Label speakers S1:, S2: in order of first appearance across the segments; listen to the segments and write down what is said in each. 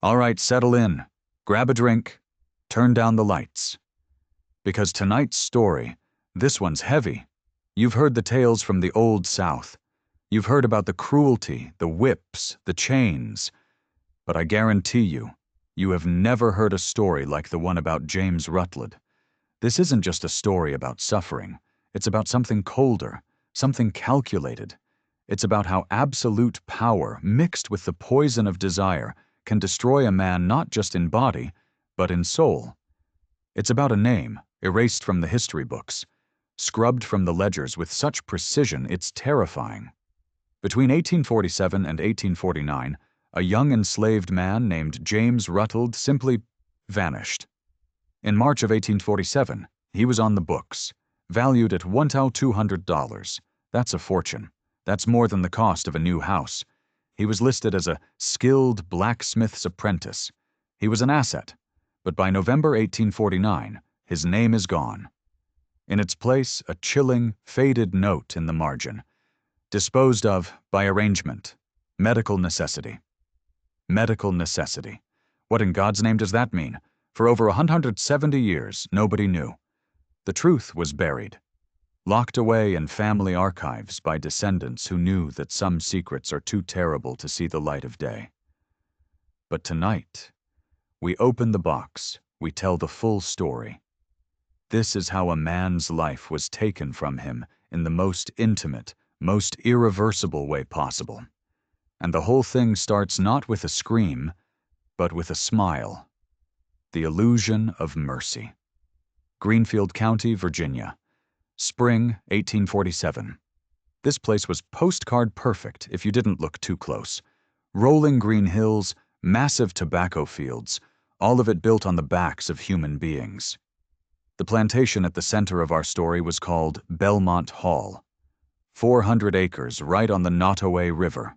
S1: All right, settle in, grab a drink, turn down the lights. Because tonight's story, this one's heavy. You've heard the tales from the old South. You've heard about the cruelty, the whips, the chains. But I guarantee you, you have never heard a story like the one about James Rutledge. This isn't just a story about suffering. It's about something colder, something calculated. It's about how absolute power, mixed with the poison of desire, can destroy a man not just in body, but in soul. It's about a name, erased from the history books, scrubbed from the ledgers with such precision it's terrifying. Between 1847 and 1849, a young enslaved man named James Rutled simply vanished. In March of 1847, he was on the books, valued at $1,200. That's a fortune. That's more than the cost of a new house. He was listed as a skilled blacksmith's apprentice. He was an asset, but by November 1849, his name is gone. In its place, a chilling, faded note in the margin. Disposed of by arrangement. Medical necessity. Medical necessity. What in God's name does that mean? For over 170 years, nobody knew. The truth was buried, locked away in family archives by descendants who knew that some secrets are too terrible to see the light of day. But tonight, we open the box, we tell the full story. This is how a man's life was taken from him in the most intimate, most irreversible way possible. And the whole thing starts not with a scream, but with a smile. The illusion of mercy. Greenfield County, Virginia. Spring, 1847. This place was postcard perfect if you didn't look too close. Rolling green hills, massive tobacco fields, all of it built on the backs of human beings. The plantation at the center of our story was called Belmont Hall. 400 acres right on the Nottoway River.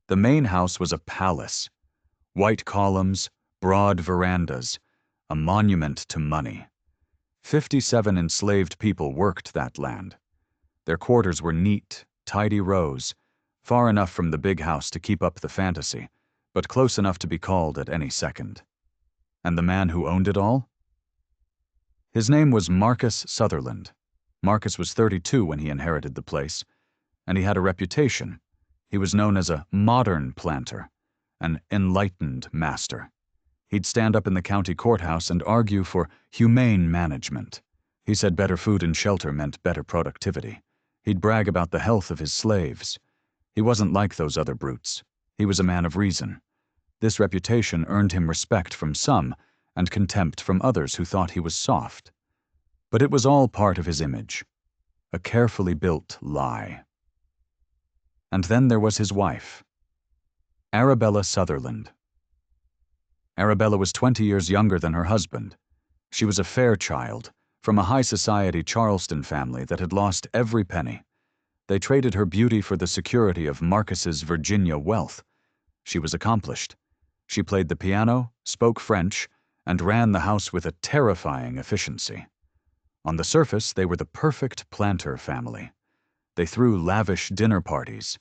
S1: The main house was a palace. White columns, broad verandas, a monument to money. 57 enslaved people worked that land. Their quarters were neat, tidy rows, far enough from the big house to keep up the fantasy, but close enough to be called at any second. And the man who owned it all? His name was Marcus Sutherland. Marcus was 32 when he inherited the place, and he had a reputation. He was known as a modern planter, an enlightened master. He'd stand up in the county courthouse and argue for humane management. He said better food and shelter meant better productivity. He'd brag about the health of his slaves. He wasn't like those other brutes. He was a man of reason. This reputation earned him respect from some and contempt from others who thought he was soft. But it was all part of his image, a carefully built lie. And then there was his wife, Arabella Sutherland. Arabella was 20 years younger than her husband. She was a fair child, from a high-society Charleston family that had lost every penny. They traded her beauty for the security of Marcus's Virginia wealth. She was accomplished. She played the piano, spoke French, and ran the house with a terrifying efficiency. On the surface, they were the perfect planter family. They threw lavish dinner parties.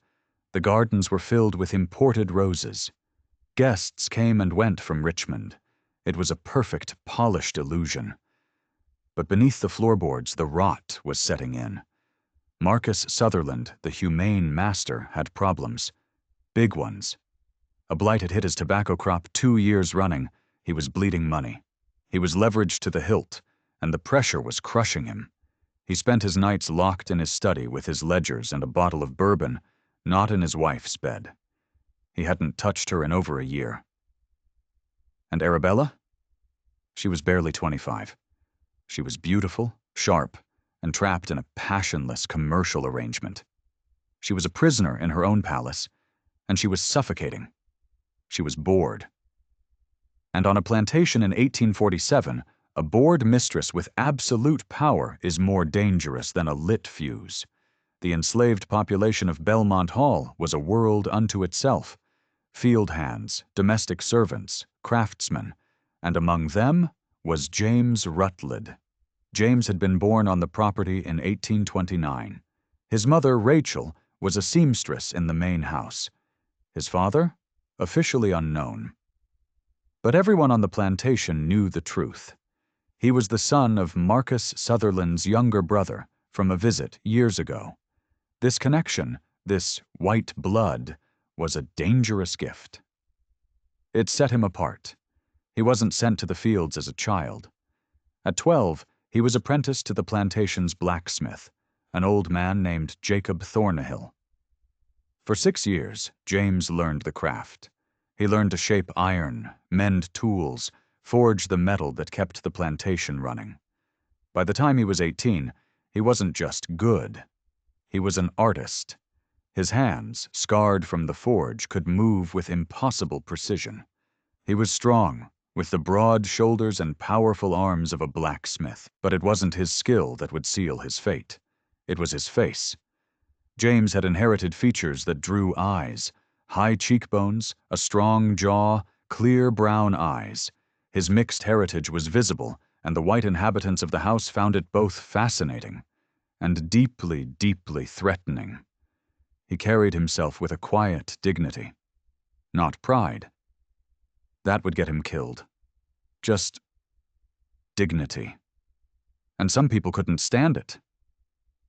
S1: The gardens were filled with imported roses. Guests came and went from Richmond. It was a perfect, polished illusion. But beneath the floorboards, the rot was setting in. Marcus Sutherland, the humane master, had problems. Big ones. A blight had hit his tobacco crop 2 years running. He was bleeding money. He was leveraged to the hilt, and the pressure was crushing him. He spent his nights locked in his study with his ledgers and a bottle of bourbon, not in his wife's bed. He hadn't touched her in over a year. And Arabella? She was barely 25. She was beautiful, sharp, and trapped in a passionless commercial arrangement. She was a prisoner in her own palace, and she was suffocating. She was bored. And on a plantation in 1847, a bored mistress with absolute power is more dangerous than a lit fuse. The enslaved population of Belmont Hall was a world unto itself. Field hands, domestic servants, craftsmen, and among them was James Rutledge. James had been born on the property in 1829. His mother, Rachel, was a seamstress in the main house. His father? Officially unknown. But everyone on the plantation knew the truth. He was the son of Marcus Sutherland's younger brother from a visit years ago. This connection, this white blood, was a dangerous gift. It set him apart. He wasn't sent to the fields as a child. At 12, he was apprenticed to the plantation's blacksmith, an old man named Jacob Thornhill. For 6 years, James learned the craft. He learned to shape iron, mend tools, forge the metal that kept the plantation running. By the time he was 18, he wasn't just good. He was an artist. His hands, scarred from the forge, could move with impossible precision. He was strong, with the broad shoulders and powerful arms of a blacksmith, but it wasn't his skill that would seal his fate. It was his face. James had inherited features that drew eyes: high cheekbones, a strong jaw, clear brown eyes. His mixed heritage was visible, and the white inhabitants of the house found it both fascinating and deeply, deeply threatening. He carried himself with a quiet dignity. Not pride. That would get him killed. Just dignity. And some people couldn't stand it.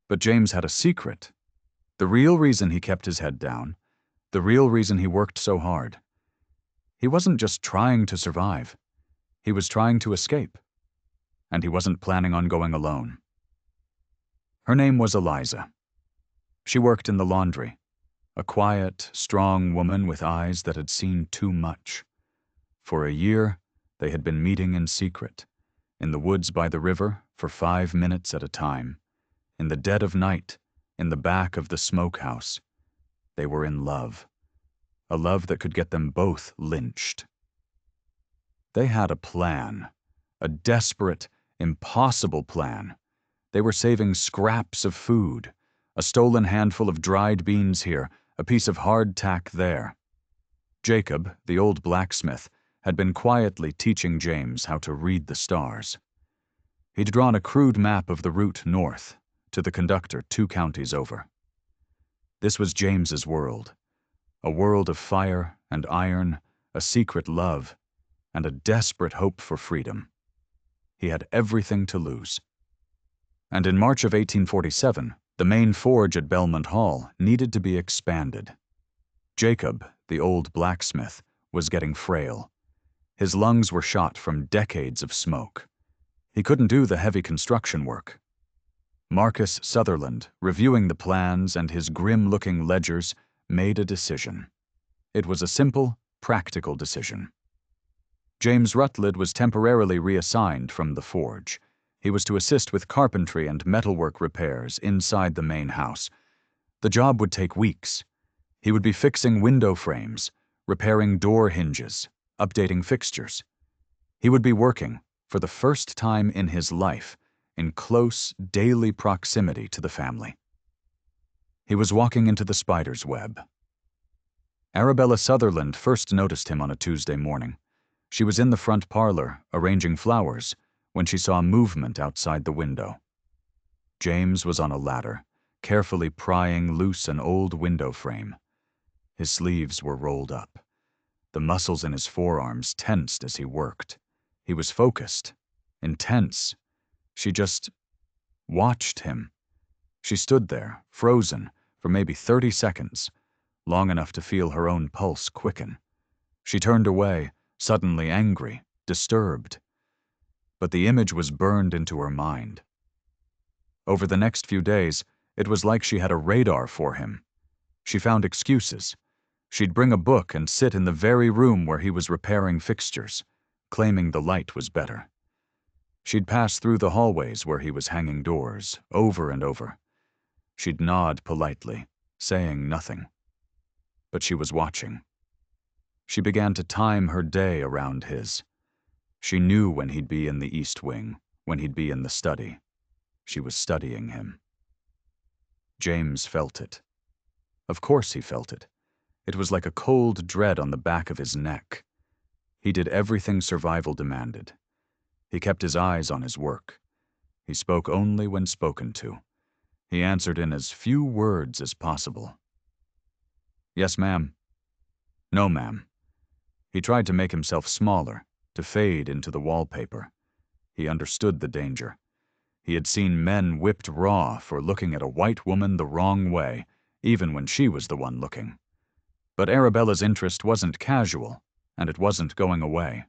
S1: But James had a secret. The real reason he kept his head down, the real reason he worked so hard. He wasn't just trying to survive. He was trying to escape. And he wasn't planning on going alone. Her name was Eliza. She worked in the laundry, a quiet, strong woman with eyes that had seen too much. For a year, they had been meeting in secret, in the woods by the river for 5 minutes at a time, in the dead of night, in the back of the smokehouse. They were in love, a love that could get them both lynched. They had a plan, a desperate, impossible plan. They were saving scraps of food, a stolen handful of dried beans here, a piece of hardtack there. Jacob, the old blacksmith, had been quietly teaching James how to read the stars. He'd drawn a crude map of the route north, to the conductor 2 counties over. This was James's world, a world of fire and iron, a secret love, and a desperate hope for freedom. He had everything to lose. And in March of 1847, the main forge at Belmont Hall needed to be expanded. Jacob, the old blacksmith, was getting frail. His lungs were shot from decades of smoke. He couldn't do the heavy construction work. Marcus Sutherland, reviewing the plans and his grim-looking ledgers, made a decision. It was a simple, practical decision. James Rutledge was temporarily reassigned from the forge. He was to assist with carpentry and metalwork repairs inside the main house. The job would take weeks. He would be fixing window frames, repairing door hinges, updating fixtures. He would be working, for the first time in his life, in close, daily proximity to the family. He was walking into the spider's web. Arabella Sutherland first noticed him on a Tuesday morning. She was in the front parlor, arranging flowers, when she saw movement outside the window. James was on a ladder, carefully prying loose an old window frame. His sleeves were rolled up. The muscles in his forearms tensed as he worked. He was focused, intense. She just watched him. She stood there, frozen, for maybe 30 seconds, long enough to feel her own pulse quicken. She turned away, suddenly angry, disturbed. But the image was burned into her mind. Over the next few days, it was like she had a radar for him. She found excuses. She'd bring a book and sit in the very room where he was repairing fixtures, claiming the light was better. She'd pass through the hallways where he was hanging doors, over and over. She'd nod politely, saying nothing. But she was watching. She began to time her day around his. She knew when he'd be in the East Wing, when he'd be in the study. She was studying him. James felt it. Of course he felt it. It was like a cold dread on the back of his neck. He did everything survival demanded. He kept his eyes on his work. He spoke only when spoken to. He answered in as few words as possible. "Yes, ma'am." "No, ma'am." He tried to make himself smaller, to fade into the wallpaper. He understood the danger. He had seen men whipped raw for looking at a white woman the wrong way, even when she was the one looking. But Arabella's interest wasn't casual, and it wasn't going away.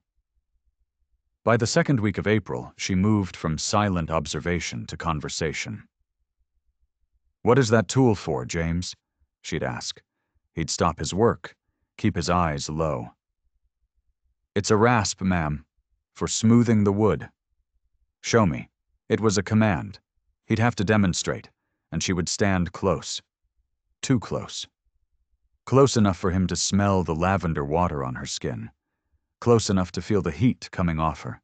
S1: By the second week of April, she moved from silent observation to conversation. "What is that tool for, James?" she'd ask. He'd stop his work, keep his eyes low. "It's a rasp, ma'am, for smoothing the wood." "Show me." It was a command. He'd have to demonstrate, and she would stand close. Too close. Close enough for him to smell the lavender water on her skin. Close enough to feel the heat coming off her.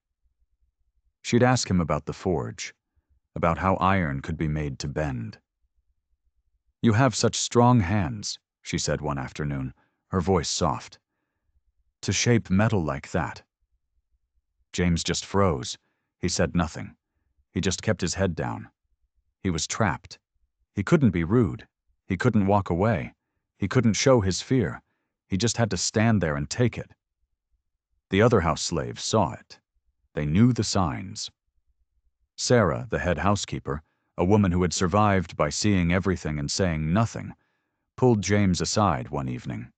S1: She'd ask him about the forge, about how iron could be made to bend. "You have such strong hands," she said one afternoon, her voice soft. "To shape metal like that." James just froze. He said nothing. He just kept his head down. He was trapped. He couldn't be rude. He couldn't walk away. He couldn't show his fear. He just had to stand there and take it. The other house slaves saw it. They knew the signs. Sarah, the head housekeeper, a woman who had survived by seeing everything and saying nothing, pulled James aside one evening.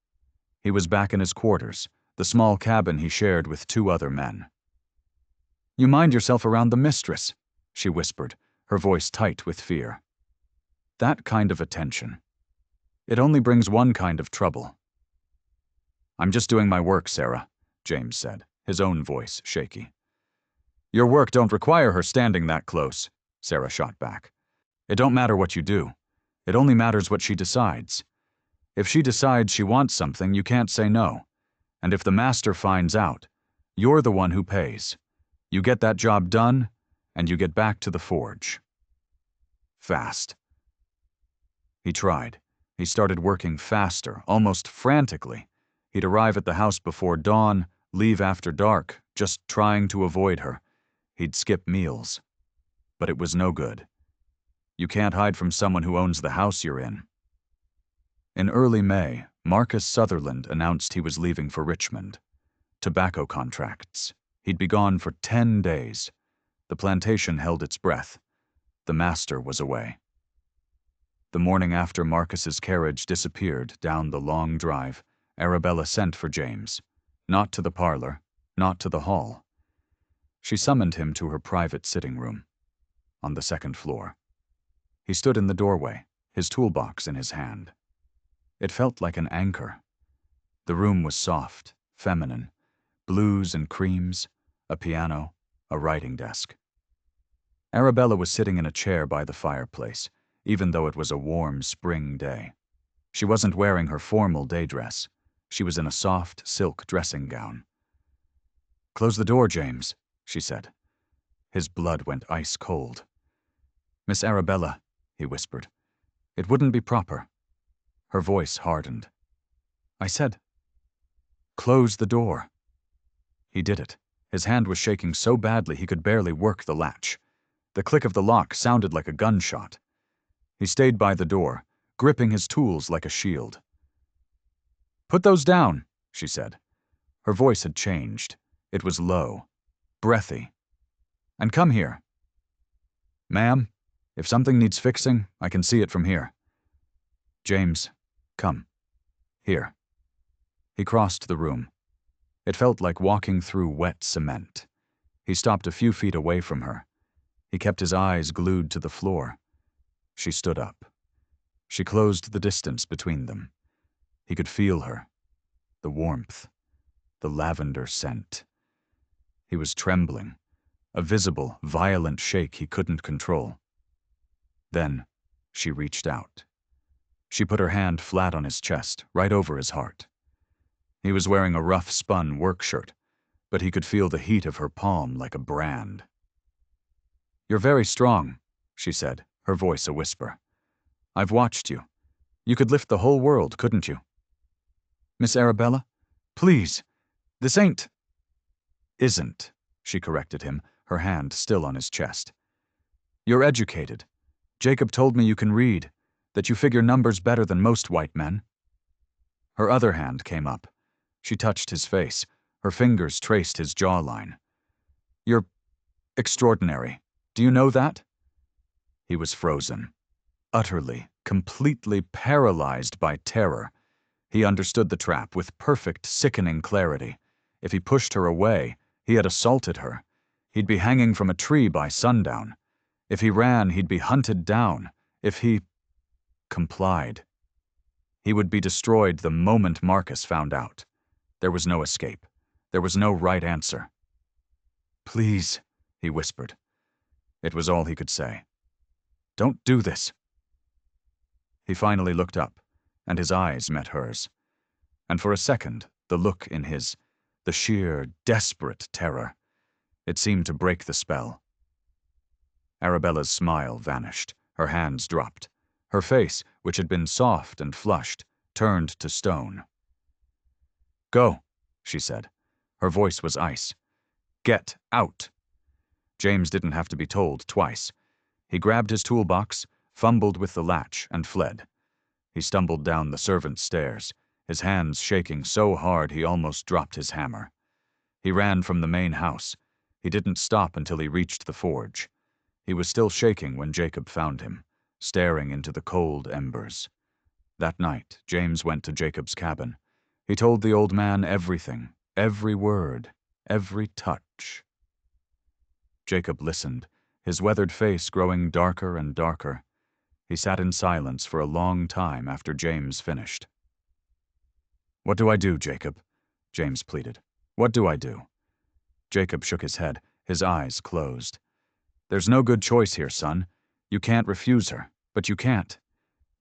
S1: He was back in his quarters, the small cabin he shared with 2 other men. "You mind yourself around the mistress," she whispered, her voice tight with fear. "That kind of attention. It only brings one kind of trouble." "I'm just doing my work, Sarah," James said, his own voice shaky. "Your work don't require her standing that close," Sarah shot back. "It don't matter what you do. It only matters what she decides. If she decides she wants something, you can't say no. And if the master finds out, you're the one who pays. You get that job done, and you get back to the forge." Fast. He tried. He started working faster, almost frantically. He'd arrive at the house before dawn, leave after dark, just trying to avoid her. He'd skip meals. But it was no good. You can't hide from someone who owns the house you're in. In early May, Marcus Sutherland announced he was leaving for Richmond. Tobacco contracts. He'd be gone for 10 days. The plantation held its breath. The master was away. The morning after Marcus's carriage disappeared down the long drive, Arabella sent for James. Not to the parlor, not to the hall. She summoned him to her private sitting room, on the 2nd floor. He stood in the doorway, his toolbox in his hand. It felt like an anchor. The room was soft, feminine, blues and creams, a piano, a writing desk. Arabella was sitting in a chair by the fireplace, even though it was a warm spring day. She wasn't wearing her formal day dress. She was in a soft silk dressing gown. "Close the door, James," she said. His blood went ice cold. "Miss Arabella," he whispered, "it wouldn't be proper." Her voice hardened. "I said, close the door." He did it. His hand was shaking so badly he could barely work the latch. The click of the lock sounded like a gunshot. He stayed by the door, gripping his tools like a shield. "Put those down," she said. Her voice had changed. It was low, breathy. "And come here." "Ma'am, if something needs fixing, I can see it from here." "James, come. Here." He crossed the room. It felt like walking through wet cement. He stopped a few feet away from her. He kept his eyes glued to the floor. She stood up. She closed the distance between them. He could feel her. The warmth. The lavender scent. He was trembling. A visible, violent shake he couldn't control. Then, she reached out. She put her hand flat on his chest, right over his heart. He was wearing a rough-spun work shirt, but he could feel the heat of her palm like a brand. "You're very strong," she said, her voice a whisper. "I've watched you. You could lift the whole world, couldn't you?" "Miss Arabella, please, this ain't—" "Isn't," she corrected him, her hand still on his chest. "You're educated. Jacob told me you can read, that you figure numbers better than most white men." Her other hand came up. She touched his face. Her fingers traced his jawline. "You're extraordinary. Do you know that?" He was frozen. Utterly, completely paralyzed by terror. He understood the trap with perfect, sickening clarity. If he pushed her away, he had assaulted her. He'd be hanging from a tree by sundown. If he ran, he'd be hunted down. If he complied, he would be destroyed the moment Marcus found out. There was no escape. There was no right answer. "Please," he whispered. It was all he could say. "Don't do this." He finally looked up, and his eyes met hers. And for a second, the look in his, the sheer, desperate terror, it seemed to break the spell. Arabella's smile vanished. Her hands dropped. Her face, which had been soft and flushed, turned to stone. "Go," she said. Her voice was ice. "Get out." James didn't have to be told twice. He grabbed his toolbox, fumbled with the latch, and fled. He stumbled down the servants' stairs, his hands shaking so hard he almost dropped his hammer. He ran from the main house. He didn't stop until he reached the forge. He was still shaking when Jacob found him, staring into the cold embers. That night, James went to Jacob's cabin. He told the old man everything, every word, every touch. Jacob listened, his weathered face growing darker and darker. He sat in silence for a long time after James finished. "What do I do, Jacob?" James pleaded. "What do I do?" Jacob shook his head, his eyes closed. "There's no good choice here, son. You can't refuse her, but you can't.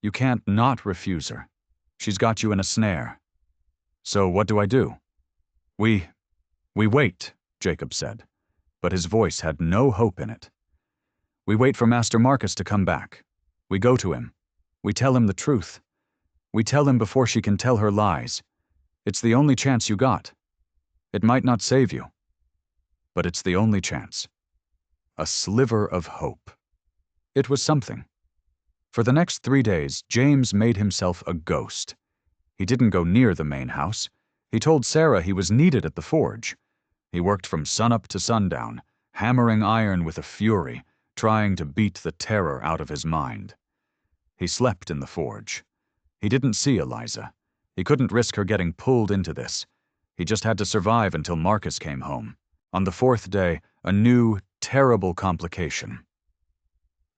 S1: You can't not refuse her. She's got you in a snare. So what do I do?" We wait," Jacob said, but his voice had no hope in it. "We wait for Master Marcus to come back. We go to him. We tell him the truth. We tell him before she can tell her lies. It's the only chance you got. It might not save you, but it's the only chance. A sliver of hope." It was something. For the next 3 days, James made himself a ghost. He didn't go near the main house. He told Sarah he was needed at the forge. He worked from sunup to sundown, hammering iron with a fury, trying to beat the terror out of his mind. He slept in the forge. He didn't see Eliza. He couldn't risk her getting pulled into this. He just had to survive until Marcus came home. On the 4th day, a new, terrible complication.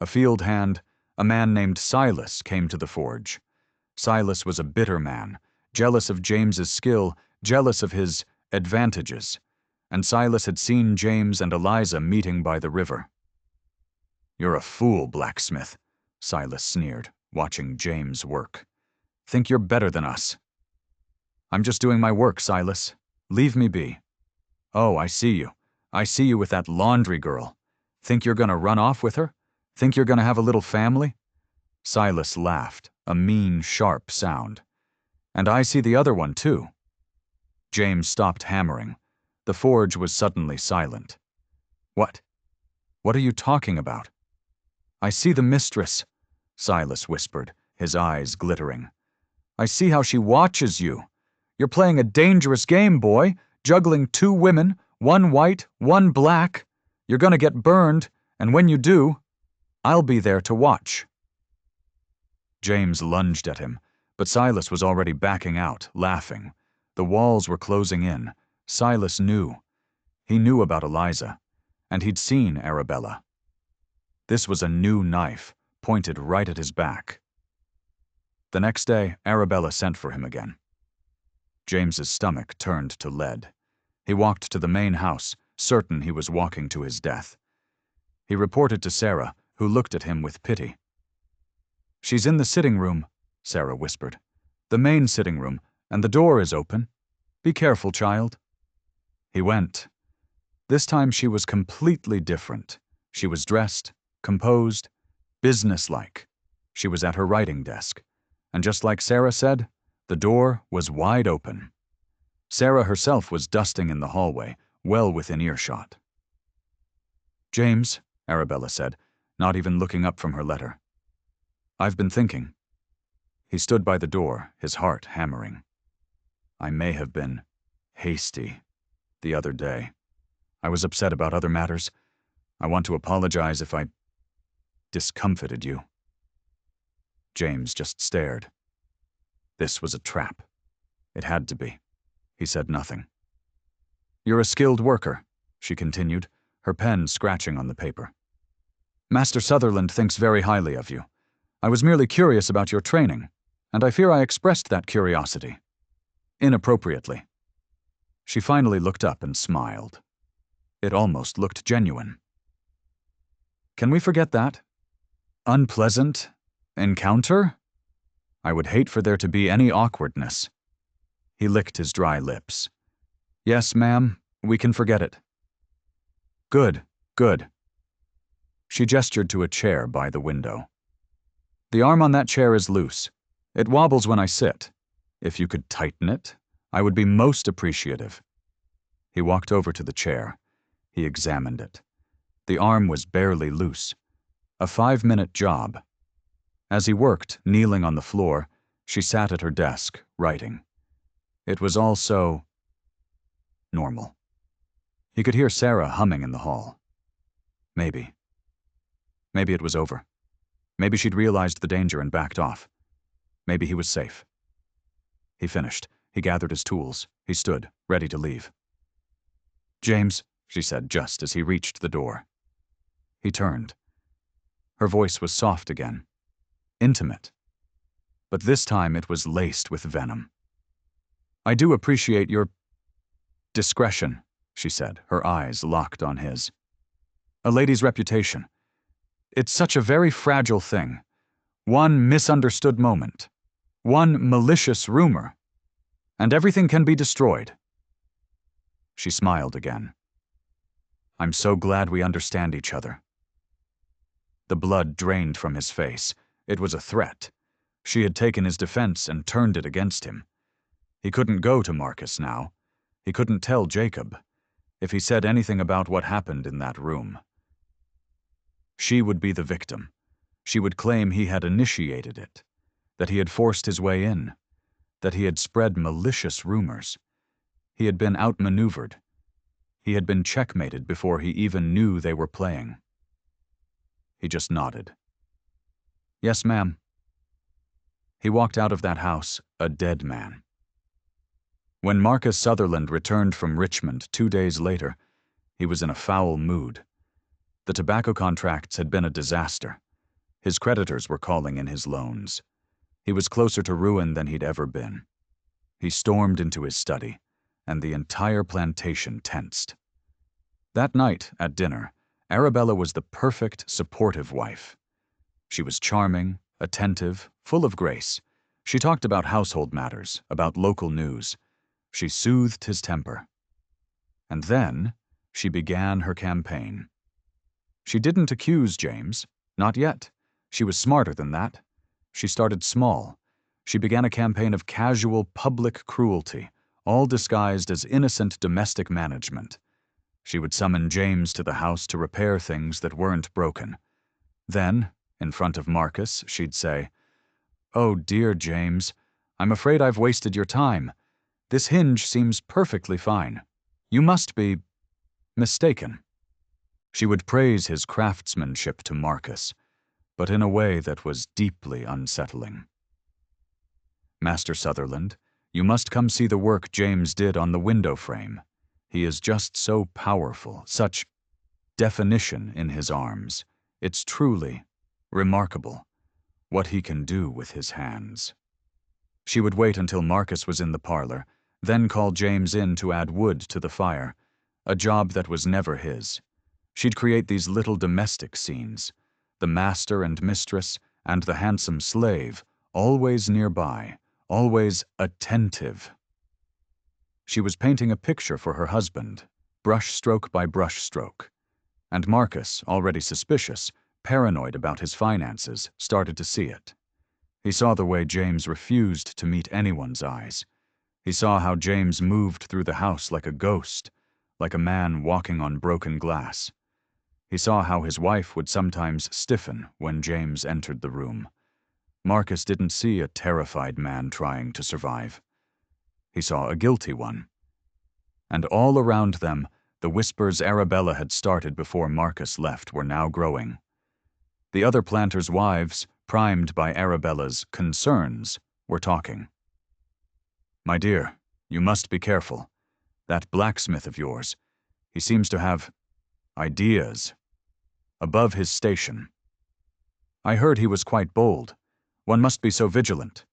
S1: A field hand, a man named Silas, came to the forge. Silas was a bitter man, jealous of James's skill, jealous of his advantages, and Silas had seen James and Eliza meeting by the river. "You're a fool, blacksmith," Silas sneered, watching James work. "Think you're better than us." "I'm just doing my work, Silas. Leave me be." "Oh, I see you. I see you with that laundry girl. Think you're gonna run off with her? Think you're gonna have a little family?" Silas laughed, a mean, sharp sound. "And I see the other one, too." James stopped hammering. The forge was suddenly silent. "What? What are you talking about?" "I see the mistress," Silas whispered, his eyes glittering. "I see how she watches you. You're playing a dangerous game, boy, juggling 2 women, 1 white, 1 black. You're gonna get burned, and when you do, I'll be there to watch." James lunged at him, but Silas was already backing out, laughing. The walls were closing in. Silas knew. He knew about Eliza, and he'd seen Arabella. This was a new knife, pointed right at his back. The next day, Arabella sent for him again. James's stomach turned to lead. He walked to the main house, certain he was walking to his death. He reported to Sarah, who looked at him with pity. "She's in the sitting room," Sarah whispered. "The main sitting room, and the door is open. Be careful, child." He went. This time she was completely different. She was dressed, composed, businesslike. She was at her writing desk. And just like Sarah said, the door was wide open. Sarah herself was dusting in the hallway, well within earshot. "James," Arabella said, not even looking up from her letter. "I've been thinking." He stood by the door, his heart hammering. "I may have been hasty the other day. I was upset about other matters. I want to apologize if I discomfited you." James just stared. This was a trap. It had to be. He said nothing. "You're a skilled worker," she continued, her pen scratching on the paper. "Master Sutherland thinks very highly of you. I was merely curious about your training, and I fear I expressed that curiosity inappropriately." She finally looked up and smiled. It almost looked genuine. "Can we forget that? Unpleasant encounter? I would hate for there to be any awkwardness." He licked his dry lips. "Yes, ma'am, we can forget it." "Good, good." She gestured to a chair by the window. "The arm on that chair is loose. It wobbles when I sit. If you could tighten it, I would be most appreciative." He walked over to the chair. He examined it. The arm was barely loose. A 5-minute job. As he worked, kneeling on the floor, she sat at her desk, writing. It was all so normal. He could hear Sarah humming in the hall. Maybe it was over. Maybe she'd realized the danger and backed off. Maybe he was safe. He finished. He gathered his tools. He stood, ready to leave. "James," she said just as he reached the door. He turned. Her voice was soft again. Intimate. But this time it was laced with venom. "I do appreciate your discretion," she said, her eyes locked on his. "A lady's reputation. It's such a very fragile thing. One misunderstood moment. One malicious rumor. And everything can be destroyed." She smiled again. "I'm so glad we understand each other." The blood drained from his face. It was a threat. She had taken his defense and turned it against him. He couldn't go to Marcus now. He couldn't tell Jacob. If he said anything about what happened in that room. She would be the victim. She would claim he had initiated it, that he had forced his way in, that he had spread malicious rumors. He had been outmaneuvered. He had been checkmated before he even knew they were playing. He just nodded. "Yes, ma'am." He walked out of that house, a dead man. When Marcus Sutherland returned from Richmond 2 days later, he was in a foul mood. The tobacco contracts had been a disaster. His creditors were calling in his loans. He was closer to ruin than he'd ever been. He stormed into his study, and the entire plantation tensed. That night, at dinner, Arabella was the perfect, supportive wife. She was charming, attentive, full of grace. She talked about household matters, about local news. She soothed his temper. And then, she began her campaign. She didn't accuse James, not yet. She was smarter than that. She started small. She began a campaign of casual public cruelty, all disguised as innocent domestic management. She would summon James to the house to repair things that weren't broken. Then, in front of Marcus, she'd say, "Oh, dear James, I'm afraid I've wasted your time. This hinge seems perfectly fine. You must be mistaken." She would praise his craftsmanship to Marcus, but in a way that was deeply unsettling. "Master Sutherland, you must come see the work James did on the window frame. He is just so powerful, such definition in his arms. It's truly remarkable what he can do with his hands." She would wait until Marcus was in the parlor, then call James in to add wood to the fire, a job that was never his. She'd create these little domestic scenes, the master and mistress and the handsome slave, always nearby, always attentive. She was painting a picture for her husband, brushstroke by brushstroke. And Marcus, already suspicious, paranoid about his finances, started to see it. He saw the way James refused to meet anyone's eyes. He saw how James moved through the house like a ghost, like a man walking on broken glass. He saw how his wife would sometimes stiffen when James entered the room. Marcus didn't see a terrified man trying to survive. He saw a guilty one. And all around them, the whispers Arabella had started before Marcus left were now growing. The other planters' wives, primed by Arabella's concerns, were talking. "My dear, you must be careful. That blacksmith of yours, he seems to have ideas above his station. I heard he was quite bold. One must be so vigilant."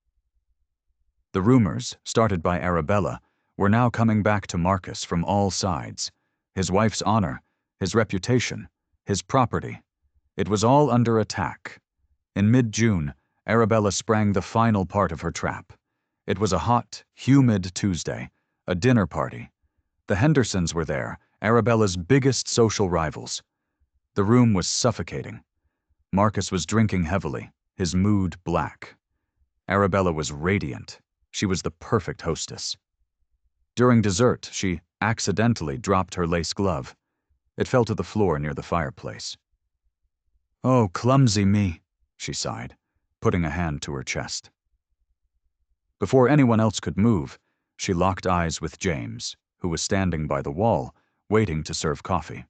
S1: The rumors, started by Arabella, were now coming back to Marcus from all sides. His wife's honor, his reputation, his property. It was all under attack. In mid-June, Arabella sprang the final part of her trap. It was a hot, humid Tuesday, a dinner party. The Hendersons were there, Arabella's biggest social rivals. The room was suffocating. Marcus was drinking heavily, his mood black. Arabella was radiant. She was the perfect hostess. During dessert, she accidentally dropped her lace glove. It fell to the floor near the fireplace. "Oh, clumsy me," she sighed, putting a hand to her chest. Before anyone else could move, she locked eyes with James, who was standing by the wall, waiting to serve coffee.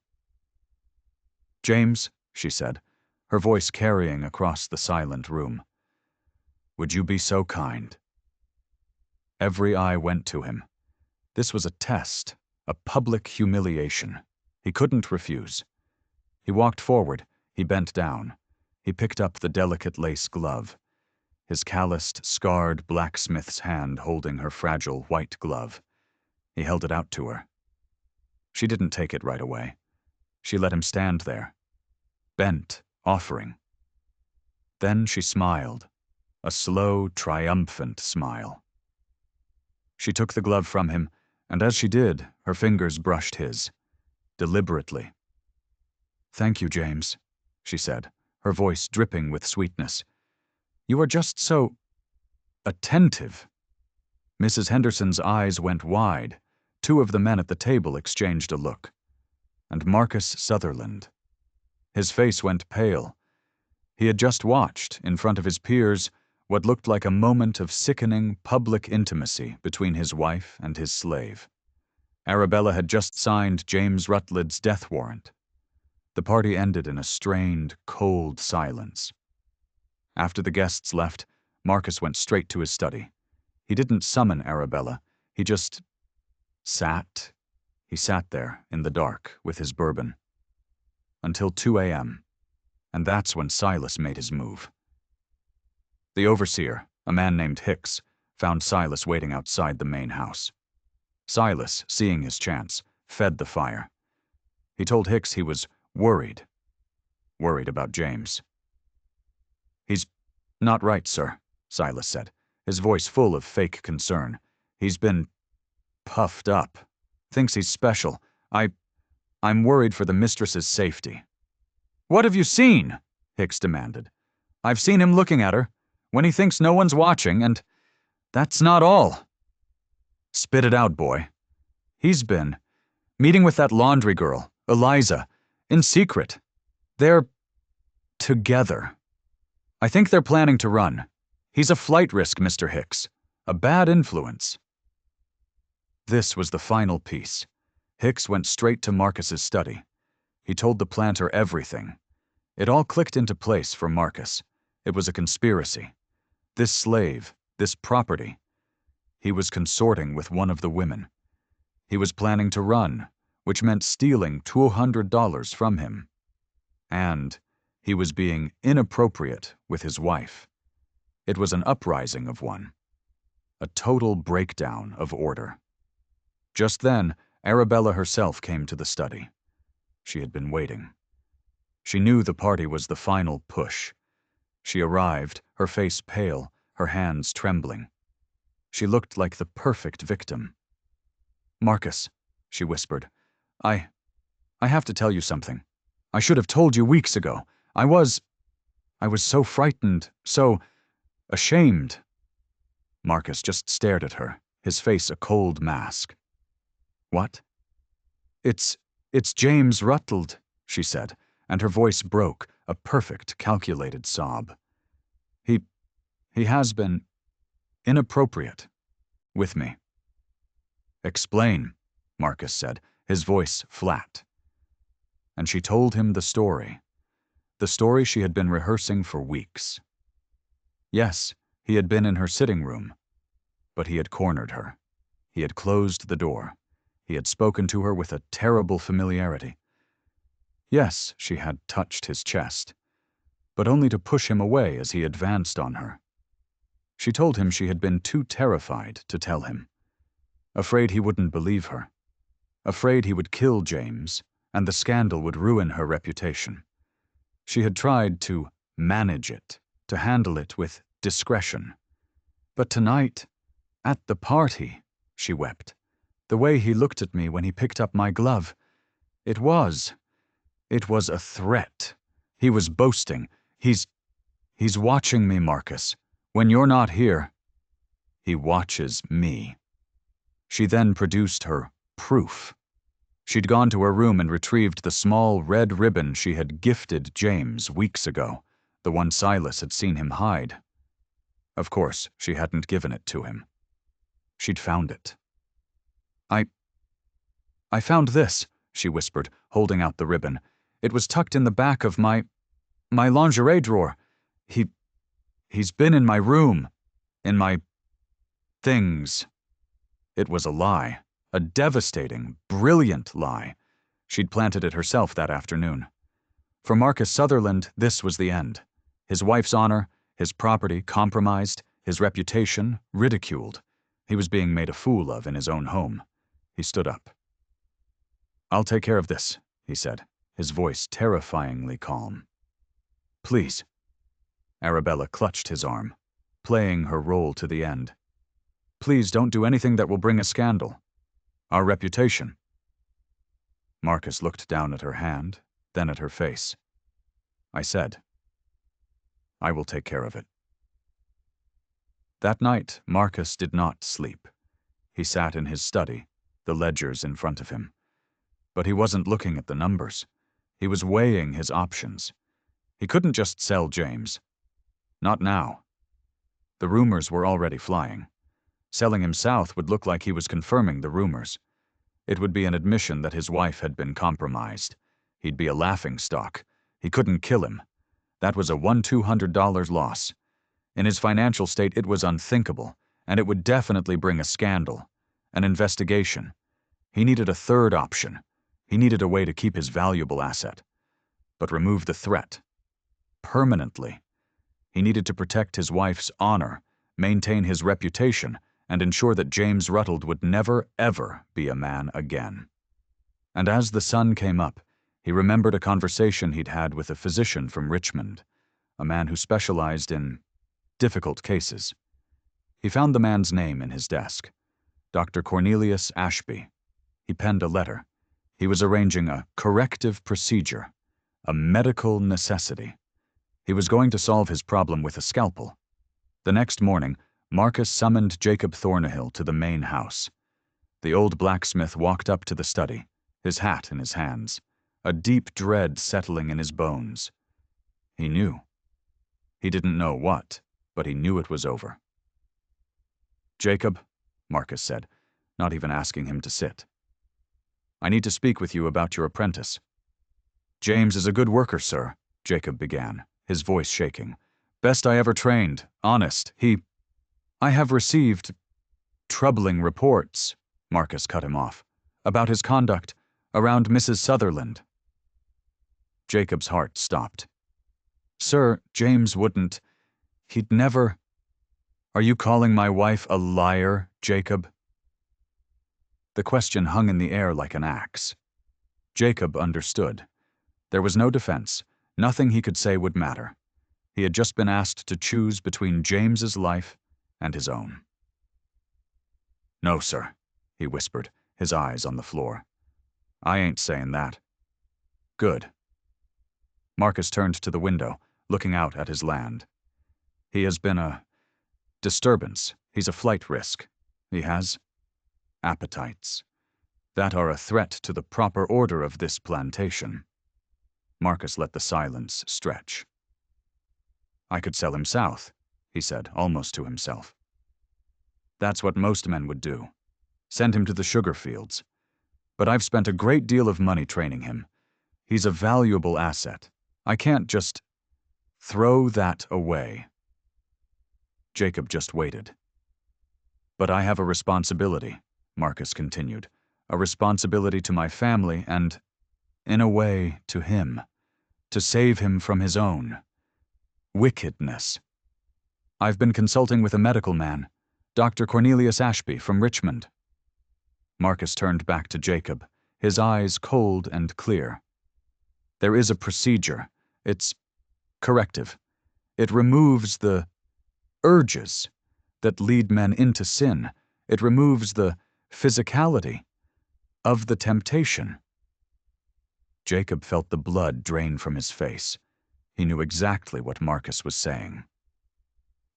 S1: "James," she said, her voice carrying across the silent room, "would you be so kind?" Every eye went to him. This was a test, a public humiliation. He couldn't refuse. He walked forward, he bent down. He picked up the delicate lace glove, his calloused, scarred blacksmith's hand holding her fragile white glove. He held it out to her. She didn't take it right away. She let him stand there, bent, offering. Then she smiled, a slow, triumphant smile. She took the glove from him, and as she did, her fingers brushed his, deliberately. "Thank you, James," she said, her voice dripping with sweetness. "You are just so attentive." Mrs. Henderson's eyes went wide. Two of the men at the table exchanged a look. And Marcus Sutherland. His face went pale. He had just watched, in front of his peers, what looked like a moment of sickening public intimacy between his wife and his slave. Arabella had just signed James Rutledge's death warrant. The party ended in a strained, cold silence. After the guests left, Marcus went straight to his study. He didn't summon Arabella. He just sat. He sat there, in the dark, with his bourbon. Until 2 a.m. And that's when Silas made his move. The overseer, a man named Hicks, found Silas waiting outside the main house. Silas, seeing his chance, fed the fire. He told Hicks he was worried about James. "He's not right, sir," Silas said, his voice full of fake concern. "He's been puffed up. Thinks he's special. I'm worried for the mistress's safety." "What have you seen?" Hicks demanded. "I've seen him looking at her, when he thinks no one's watching, and that's not all." "Spit it out, boy." "He's been meeting with that laundry girl, Eliza, in secret. They're together. I think they're planning to run. He's a flight risk, Mr. Hicks. A bad influence." This was the final piece. Hicks went straight to Marcus's study. He told the planter everything. It all clicked into place for Marcus. It was a conspiracy. This slave, this property. He was consorting with one of the women. He was planning to run, which meant stealing $200 from him. And he was being inappropriate with his wife. It was an uprising of one. A total breakdown of order. Just then, Arabella herself came to the study. She had been waiting. She knew the party was the final push. She arrived, her face pale, her hands trembling. She looked like the perfect victim. "Marcus," she whispered, I have to tell you something. I should have told you weeks ago. I was so frightened, so ashamed." Marcus just stared at her, his face a cold mask. "What?" It's James Rutled," she said, and her voice broke, a perfect, calculated sob. He has been inappropriate with me." "Explain," Marcus said, his voice flat. And she told him the story she had been rehearsing for weeks. Yes, he had been in her sitting room, but he had cornered her. He had closed the door. He had spoken to her with a terrible familiarity. Yes, she had touched his chest, but only to push him away as he advanced on her. She told him she had been too terrified to tell him, afraid he wouldn't believe her, afraid he would kill James and the scandal would ruin her reputation. She had tried to manage it, to handle it with discretion. But tonight, at the party, she wept, the way he looked at me when he picked up my glove, it was a threat. He was boasting. He's watching me, Marcus. When you're not here, he watches me. She then produced her proof. She'd gone to her room and retrieved the small red ribbon she had gifted James weeks ago, the one Silas had seen him hide. Of course, she hadn't given it to him. She'd found it. I found this, she whispered, holding out the ribbon. It was tucked in the back of my lingerie drawer. He's been in my room, in my things. It was a lie, a devastating, brilliant lie. She'd planted it herself that afternoon. For Marcus Sutherland, this was the end. His wife's honor, his property compromised, his reputation ridiculed. He was being made a fool of in his own home. He stood up. "I'll take care of this," he said, his voice terrifyingly calm. "Please." Arabella clutched his arm, playing her role to the end. "Please don't do anything that will bring a scandal. Our reputation." Marcus looked down at her hand, then at her face. "I said, I will take care of it." That night, Marcus did not sleep. He sat in his study, the ledgers in front of him. But he wasn't looking at the numbers. He was weighing his options. He couldn't just sell James. Not now. The rumors were already flying. Selling him south would look like he was confirming the rumors. It would be an admission that his wife had been compromised. He'd be a laughingstock. He couldn't kill him. That was a $200 loss. In his financial state, it was unthinkable, and it would definitely bring a scandal, an investigation. He needed a third option. He needed a way to keep his valuable asset, but remove the threat. Permanently. He needed to protect his wife's honor, maintain his reputation, and ensure that James Rutled would never, ever be a man again. And as the sun came up, he remembered a conversation he'd had with a physician from Richmond, a man who specialized in difficult cases. He found the man's name in his desk, Dr. Cornelius Ashby. He penned a letter. He was arranging a corrective procedure, a medical necessity. He was going to solve his problem with a scalpel. The next morning, Marcus summoned Jacob Thornhill to the main house. The old blacksmith walked up to the study, his hat in his hands, a deep dread settling in his bones. He knew. He didn't know what, but he knew it was over. "Jacob," Marcus said, not even asking him to sit. "I need to speak with you about your apprentice." "James is a good worker, sir," Jacob began, his voice shaking. "Best I ever trained, honest. I have received troubling reports," Marcus cut him off, "about his conduct around Mrs. Sutherland." Jacob's heart stopped. "Sir, James wouldn't. He'd never—" "Are you calling my wife a liar, Jacob?" The question hung in the air like an axe. Jacob understood. There was no defense. Nothing he could say would matter. He had just been asked to choose between James's life and his own. "No, sir," he whispered, his eyes on the floor. "I ain't saying that." "Good." Marcus turned to the window, looking out at his land. "He has been a disturbance. He's a flight risk. He has appetites that are a threat to the proper order of this plantation." Marcus let the silence stretch. "I could sell him south," he said, almost to himself. "That's what most men would do. Send him to the sugar fields. But I've spent a great deal of money training him. He's a valuable asset. I can't just throw that away." Jacob just waited. "But I have a responsibility," Marcus continued. "A responsibility to my family and, in a way, to him. To save him from his own wickedness. I've been consulting with a medical man, Dr. Cornelius Ashby from Richmond." Marcus turned back to Jacob, his eyes cold and clear. "There is a procedure. It's corrective. It removes the urges that lead men into sin. It removes the physicality of the temptation." Jacob felt the blood drain from his face. He knew exactly what Marcus was saying.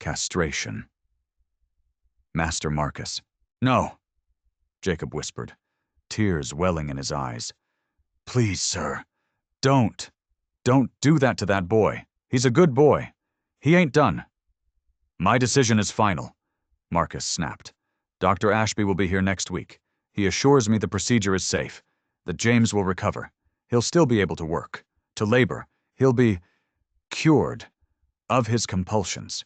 S1: Castration. "Master Marcus." "No," Jacob whispered, tears welling in his eyes. "Please, sir, don't do that to that boy. He's a good boy. He ain't done." "My decision is final," Marcus snapped. "Dr. Ashby will be here next week. He assures me the procedure is safe, that James will recover. He'll still be able to work, to labor. He'll be cured of his compulsions."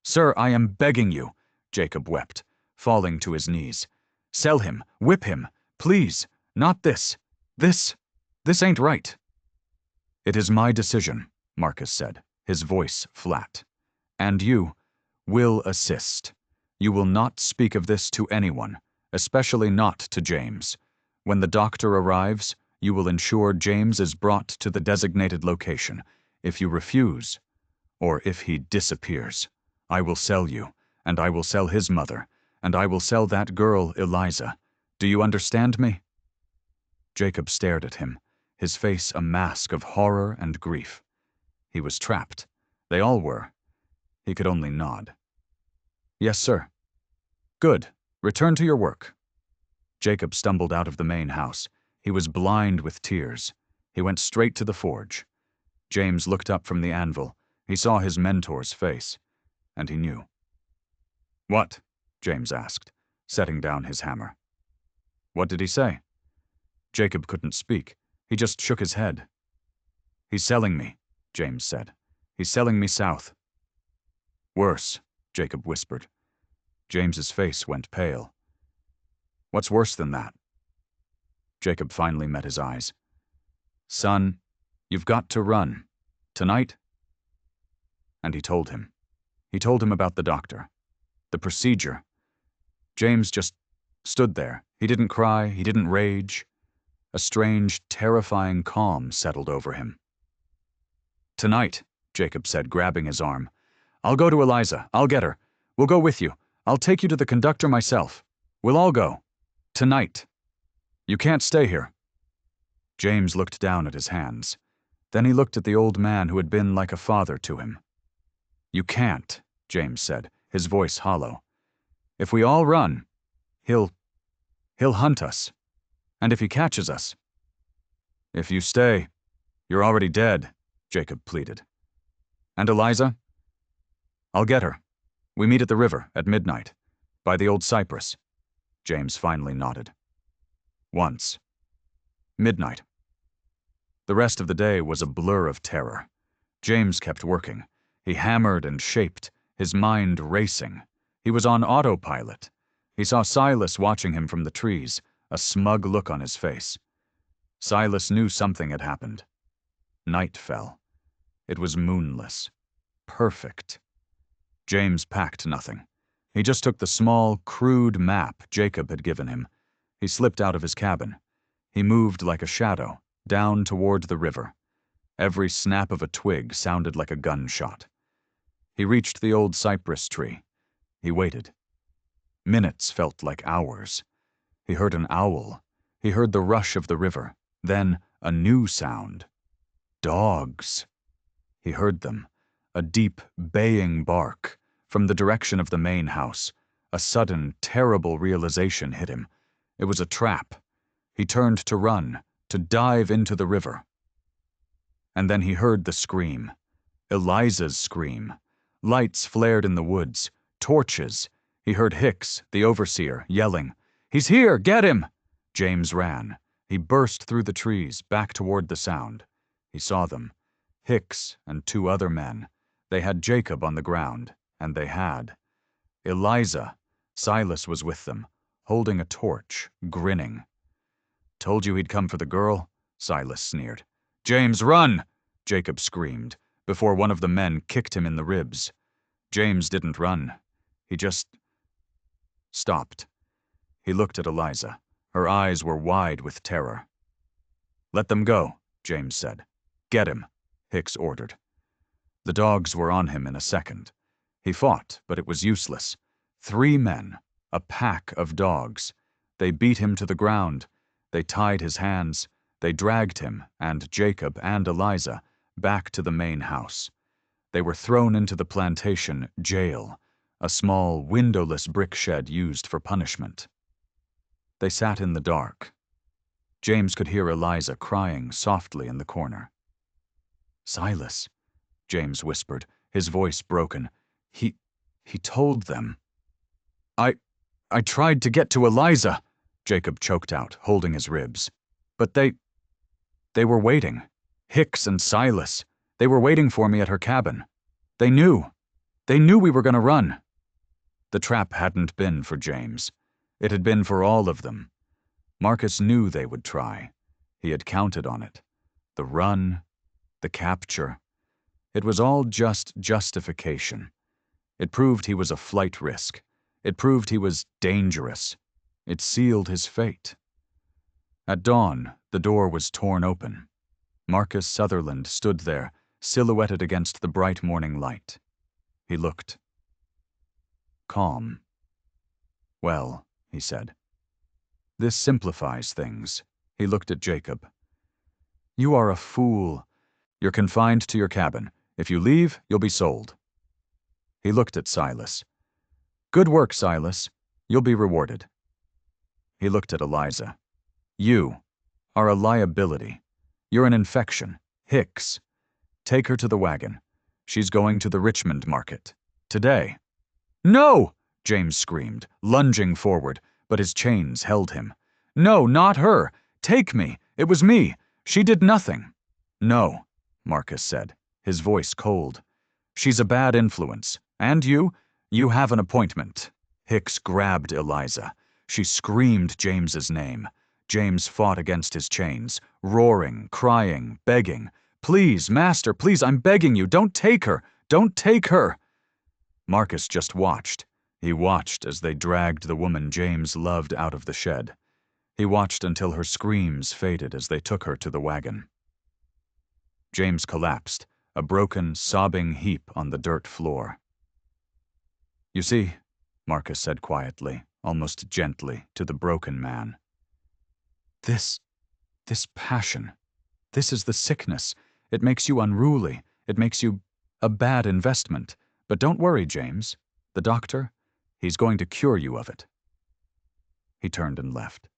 S1: "Sir, I am begging you," Jacob wept, falling to his knees. "Sell him, whip him, please, not this. This ain't right." "It is my decision," Marcus said, his voice flat. "And you will assist. You will not speak of this to anyone, especially not to James. When the doctor arrives, you will ensure James is brought to the designated location. If you refuse, or if he disappears, I will sell you, and I will sell his mother, and I will sell that girl, Eliza. Do you understand me?" Jacob stared at him, his face a mask of horror and grief. He was trapped. They all were. He could only nod. "Yes, sir." "Good. Return to your work." Jacob stumbled out of the main house. He was blind with tears. He went straight to the forge. James looked up from the anvil. He saw his mentor's face, and he knew. "What?" James asked, setting down his hammer. "What did he say?" Jacob couldn't speak. He just shook his head. "He's selling me," James said. "He's selling me south." "Worse," Jacob whispered. James's face went pale. "What's worse than that?" Jacob finally met his eyes. "Son, you've got to run. Tonight?" And he told him. He told him about the doctor. The procedure. James just stood there. He didn't cry. He didn't rage. A strange, terrifying calm settled over him. "Tonight," Jacob said, grabbing his arm. "I'll go to Eliza. I'll get her. We'll go with you. I'll take you to the conductor myself. We'll all go. Tonight. You can't stay here." James looked down at his hands. Then he looked at the old man who had been like a father to him. "You can't," James said, his voice hollow. "If we all run, he'll hunt us. And if he catches us—" "If you stay, you're already dead," Jacob pleaded. "And Eliza?" "I'll get her. We meet at the river at midnight, by the old cypress." James finally nodded. "Once. Midnight." The rest of the day was a blur of terror. James kept working. He hammered and shaped, his mind racing. He was on autopilot. He saw Silas watching him from the trees, a smug look on his face. Silas knew something had happened. Night fell. It was moonless. Perfect. James packed nothing. He just took the small, crude map Jacob had given him. He slipped out of his cabin. He moved like a shadow, down toward the river. Every snap of a twig sounded like a gunshot. He reached the old cypress tree. He waited. Minutes felt like hours. He heard an owl. He heard the rush of the river. Then a new sound. Dogs. He heard them. A deep, baying bark. From the direction of the main house. A sudden, terrible realization hit him. It was a trap. He turned to run, to dive into the river. And then he heard the scream. Eliza's scream. Lights flared in the woods. Torches. He heard Hicks, the overseer, yelling, "He's here! Get him!" James ran. He burst through the trees, back toward the sound. He saw them. Hicks and 2 other men. They had Jacob on the ground, and they had Eliza. Silas was with them, holding a torch, grinning. "Told you he'd come for the girl?" Silas sneered. "James, run!" Jacob screamed, before one of the men kicked him in the ribs. James didn't run. He just stopped. He looked at Eliza. Her eyes were wide with terror. "Let them go," James said. "Get him," Hicks ordered. The dogs were on him in a second. He fought, but it was useless. 3 men, a pack of dogs. They beat him to the ground. They tied his hands. They dragged him, and Jacob and Eliza, back to the main house. They were thrown into the plantation jail, a small, windowless brick shed used for punishment. They sat in the dark. James could hear Eliza crying softly in the corner. "Silas," James whispered, his voice broken. He told them." I tried to get to Eliza," Jacob choked out, holding his ribs. "But they were waiting. Hicks and Silas. They were waiting for me at her cabin. They knew we were going to run." The trap hadn't been for James. It had been for all of them. Marcus knew they would try. He had counted on it. The run, the capture. It was all just justification. It proved he was a flight risk. It proved he was dangerous. It sealed his fate. At dawn, the door was torn open. Marcus Sutherland stood there, silhouetted against the bright morning light. He looked calm. "Well," he said. "This simplifies things." He looked at Jacob. "You are a fool. You're confined to your cabin. If you leave, you'll be sold." He looked at Silas. "Good work, Silas. You'll be rewarded." He looked at Eliza. "You are a liability. You're an infection. Hicks. Take her to the wagon. She's going to the Richmond market. Today." "No!" James screamed, lunging forward, but his chains held him. "No, not her! Take me! It was me! She did nothing!" "No," Marcus said, his voice cold. "She's a bad influence. And you have an appointment." Hicks grabbed Eliza. She screamed James's name. James fought against his chains, roaring, crying, begging. "Please, master, please, I'm begging you, don't take her! Don't take her!" Marcus just watched. He watched as they dragged the woman James loved out of the shed. He watched until her screams faded as they took her to the wagon. James collapsed, a broken, sobbing heap on the dirt floor. "You see," Marcus said quietly, almost gently, to the broken man. This passion, this is the sickness. It makes you unruly. It makes you a bad investment. But don't worry, James. The doctor, he's going to cure you of it." He turned and left.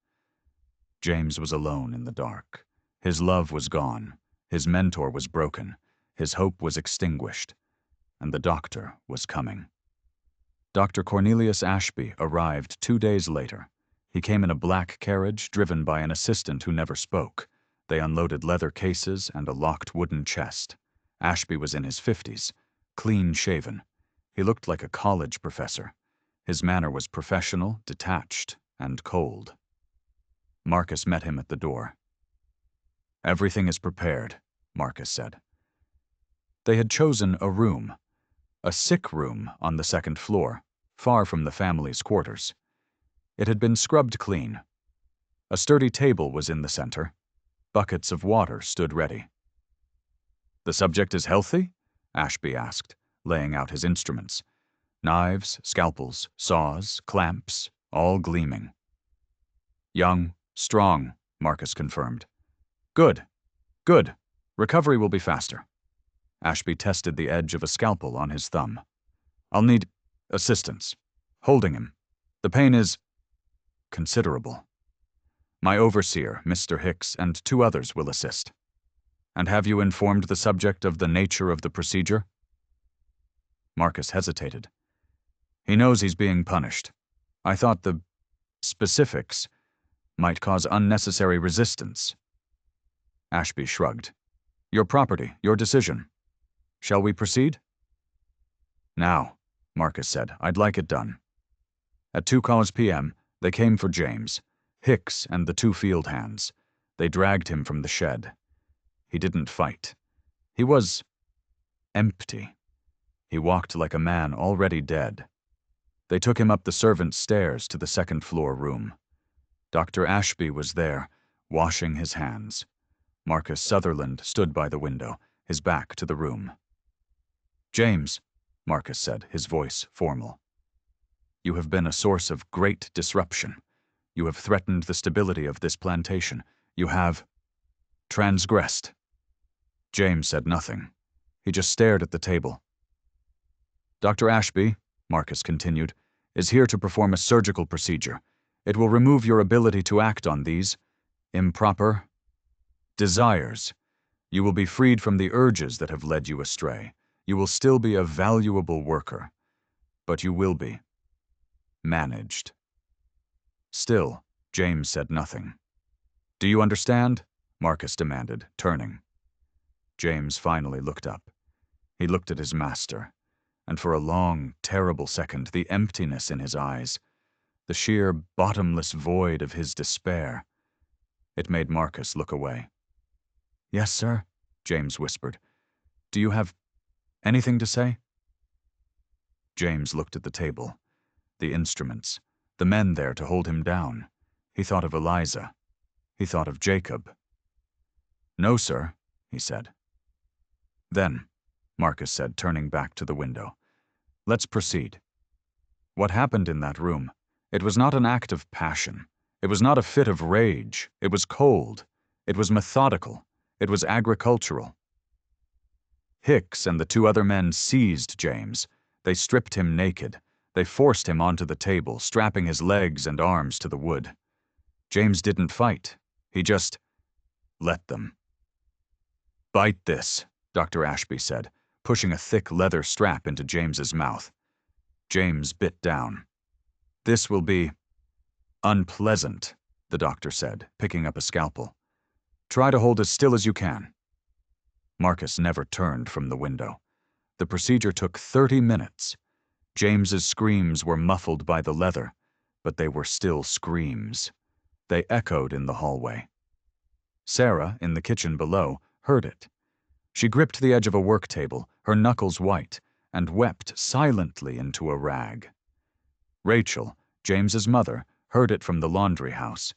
S1: James was alone in the dark. His love was gone. His mentor was broken. His hope was extinguished. And the doctor was coming. Dr. Cornelius Ashby arrived 2 days later. He came in a black carriage driven by an assistant who never spoke. They unloaded leather cases and a locked wooden chest. Ashby was in his 50s, clean-shaven. He looked like a college professor. His manner was professional, detached, and cold. Marcus met him at the door. "Everything is prepared," Marcus said. They had chosen a room, a sick room on the 2nd floor, far from the family's quarters. It had been scrubbed clean. A sturdy table was in the center. Buckets of water stood ready. "The subject is healthy?" Ashby asked, laying out his instruments. Knives, scalpels, saws, clamps, all gleaming. "Young, strong," Marcus confirmed. Good. Recovery will be faster." Ashby tested the edge of a scalpel on his thumb. "I'll need assistance. Holding him. The pain is considerable. My overseer, Mr. Hicks, and 2 others will assist. And have you informed the subject of the nature of the procedure?" Marcus hesitated. "He knows he's being punished. I thought the specifics. might cause unnecessary resistance. Ashby shrugged. Your property, your decision. Shall we proceed? Now, Marcus said. I'd like it done. At 2 p.m., they came for James, Hicks and the 2 field hands. They dragged him from the shed. He didn't fight. He was empty. He walked like a man already dead. They took him up the servants' stairs to the second-floor room. Dr. Ashby was there, washing his hands. Marcus Sutherland stood by the window, his back to the room. James, Marcus said, his voice formal. You have been a source of great disruption. You have threatened the stability of this plantation. You have transgressed. James said nothing. He just stared at the table. Dr. Ashby, Marcus continued, is here to perform a surgical procedure. It will remove your ability to act on these improper desires. You will be freed from the urges that have led you astray. You will still be a valuable worker, but you will be managed. Still, James said nothing. Do you understand? Marcus demanded, turning. James finally looked up. He looked at his master, and for a long, terrible second, the emptiness in his eyes, the sheer bottomless void of his despair, it made Marcus look away. Yes, sir, James whispered. Do you have anything to say? James looked at the table, the instruments, the men there to hold him down. He thought of Eliza. He thought of Jacob. No, sir, he said. Then, Marcus said, turning back to the window, let's proceed. What happened in that room? It was not an act of passion. It was not a fit of rage. It was cold. It was methodical. It was agricultural. Hicks and the 2 other men seized James. They stripped him naked. They forced him onto the table, strapping his legs and arms to the wood. James didn't fight. He just let them. Bite this, Dr. Ashby said, pushing a thick leather strap into James's mouth. James bit down. This will be unpleasant, the doctor said, picking up a scalpel. Try to hold as still as you can. Marcus never turned from the window. The procedure took 30 minutes. James's screams were muffled by the leather, but they were still screams. They echoed in the hallway. Sarah, in the kitchen below, heard it. She gripped the edge of a work table, her knuckles white, and wept silently into a rag. Rachel, James's mother, heard it from the laundry house.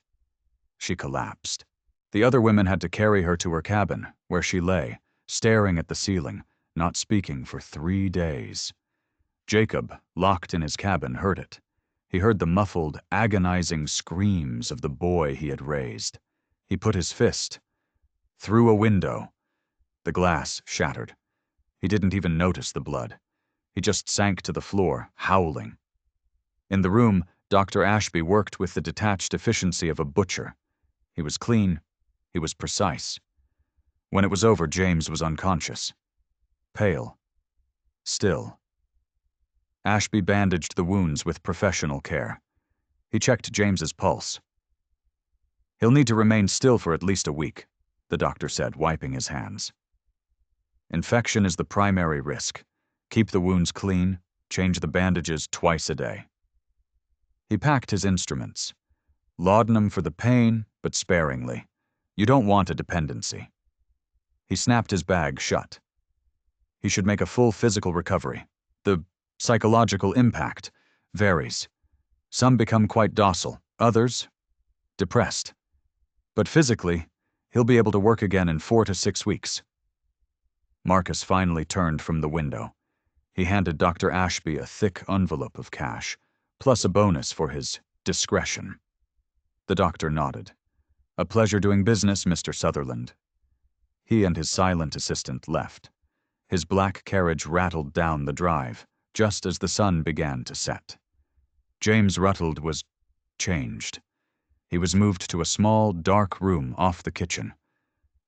S1: She collapsed. The other women had to carry her to her cabin, where she lay, staring at the ceiling, not speaking for 3 days. Jacob, locked in his cabin, heard it. He heard the muffled, agonizing screams of the boy he had raised. He put his fist through a window. The glass shattered. He didn't even notice the blood. He just sank to the floor, howling. In the room, Dr. Ashby worked with the detached efficiency of a butcher. He was clean. He was precise. When it was over, James was unconscious. Pale. Still. Ashby bandaged the wounds with professional care. He checked James's pulse. He'll need to remain still for at least a week, the doctor said, wiping his hands. Infection is the primary risk. Keep the wounds clean, change the bandages twice a day. He packed his instruments. Laudanum for the pain, but sparingly. You don't want a dependency. He snapped his bag shut. He should make a full physical recovery. The psychological impact varies. Some become quite docile, others depressed. But physically, he'll be able to work again in 4 to 6 weeks. Marcus finally turned from the window. He handed Dr. Ashby a thick envelope of cash, plus a bonus for his discretion. The doctor nodded. A pleasure doing business, Mr. Sutherland. He and his silent assistant left. His black carriage rattled down the drive, just as the sun began to set. James Rutled was changed. He was moved to a small, dark room off the kitchen.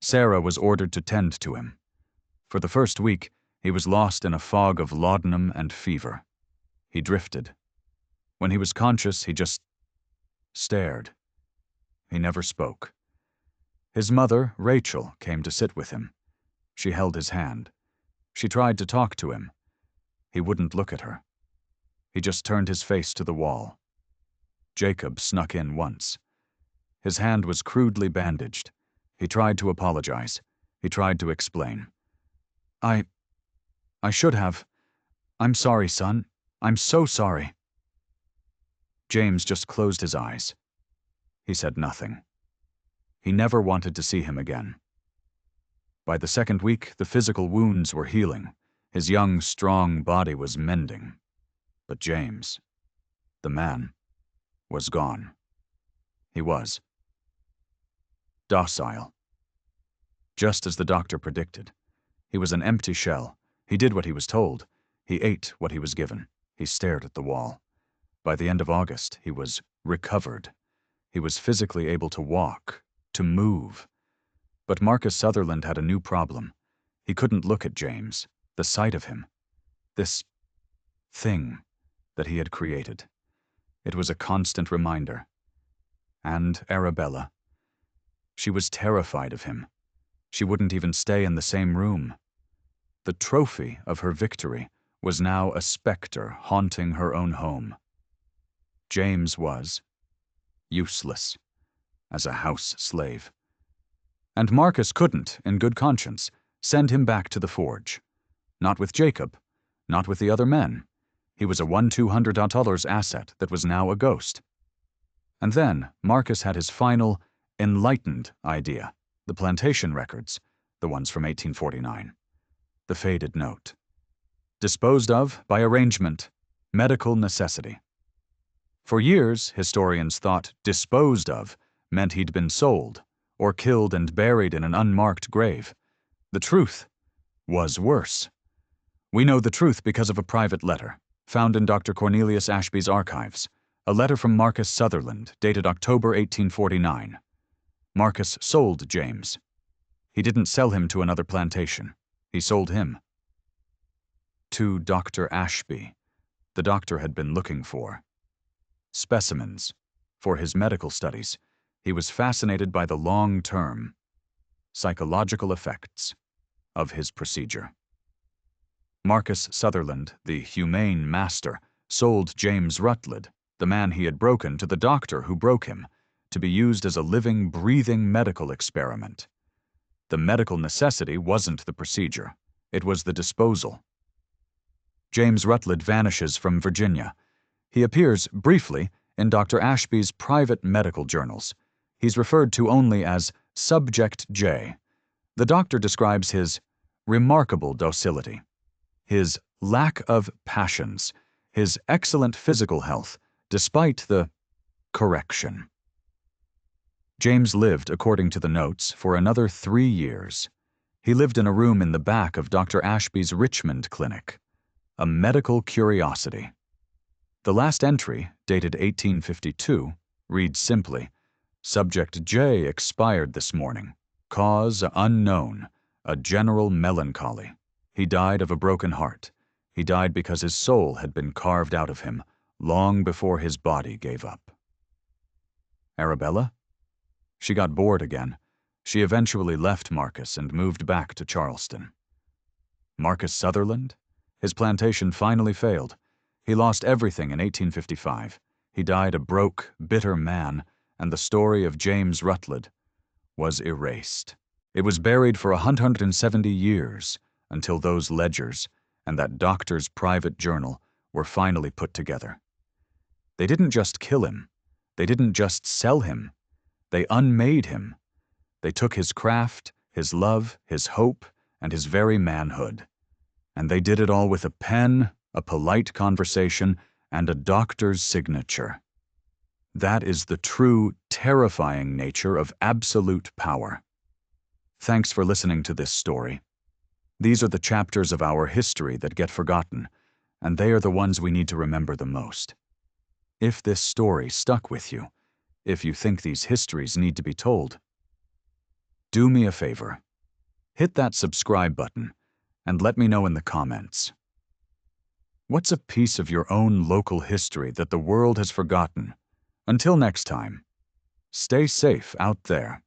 S1: Sarah was ordered to tend to him. For the first week, he was lost in a fog of laudanum and fever. He drifted. When he was conscious, he just stared. He never spoke. His mother, Rachel, came to sit with him. She held his hand. She tried to talk to him. He wouldn't look at her. He just turned his face to the wall. Jacob snuck in once. His hand was crudely bandaged. He tried to apologize. He tried to explain. I should have. I'm sorry, son. I'm so sorry. James just closed his eyes. He said nothing. He never wanted to see him again. By the second week, the physical wounds were healing. His young, strong body was mending. But James, the man, was gone. He was. Docile. Just as the doctor predicted. He was an empty shell. He did what he was told. He ate what he was given. He stared at the wall. By the end of August, he was recovered. He was physically able to walk, to move. But Marcus Sutherland had a new problem. He couldn't look at James, the sight of him. This thing that he had created. It was a constant reminder. And Arabella. She was terrified of him. She wouldn't even stay in the same room. The trophy of her victory was now a specter haunting her own home. James was useless as a house slave. And Marcus couldn't, in good conscience, send him back to the forge. Not with Jacob, not with the other men. He was a $1,200 asset that was now a ghost. And then Marcus had his final, enlightened idea, the plantation records, the ones from 1849. The faded note. Disposed of by arrangement, medical necessity. For years, historians thought disposed of meant he'd been sold, or killed and buried in an unmarked grave. The truth was worse. We know the truth because of a private letter, found in Dr. Cornelius Ashby's archives, a letter from Marcus Sutherland, dated October 1849. Marcus sold James. He didn't sell him to another plantation. He sold him to Dr. Ashby, the doctor had been looking for. Specimens for his medical studies. He was fascinated by the long-term psychological effects of his procedure. Marcus Sutherland, the humane master, sold James Rutledge, the man he had broken, to the doctor who broke him, to be used as a living, breathing medical experiment. The medical necessity wasn't the procedure. It was the disposal. James Rutledge vanishes from Virginia. He appears, briefly, in Dr. Ashby's private medical journals. He's referred to only as Subject J. The doctor describes his remarkable docility, his lack of passions, his excellent physical health, despite the correction. James lived, according to the notes, for another 3 years. He lived in a room in the back of Dr. Ashby's Richmond clinic, a medical curiosity. The last entry, dated 1852, reads simply, Subject J expired this morning. Cause unknown. A general melancholy. He died of a broken heart. He died because his soul had been carved out of him long before his body gave up. Arabella? She got bored again. She eventually left Marcus and moved back to Charleston. Marcus Sutherland? His plantation finally failed. He lost everything in 1855. He died a broke, bitter man, and the story of James Rutledge was erased. It was buried for 170 years until those ledgers and that doctor's private journal were finally put together. They didn't just kill him. They didn't just sell him. They unmade him. They took his craft, his love, his hope, and his very manhood. And they did it all with a pen, a polite conversation, and a doctor's signature. That is the true, terrifying nature of absolute power. Thanks for listening to this story. These are the chapters of our history that get forgotten, and they are the ones we need to remember the most. If this story stuck with you, if you think these histories need to be told, do me a favor. Hit that subscribe button and let me know in the comments. What's a piece of your own local history that the world has forgotten? Until next time. Stay safe out there.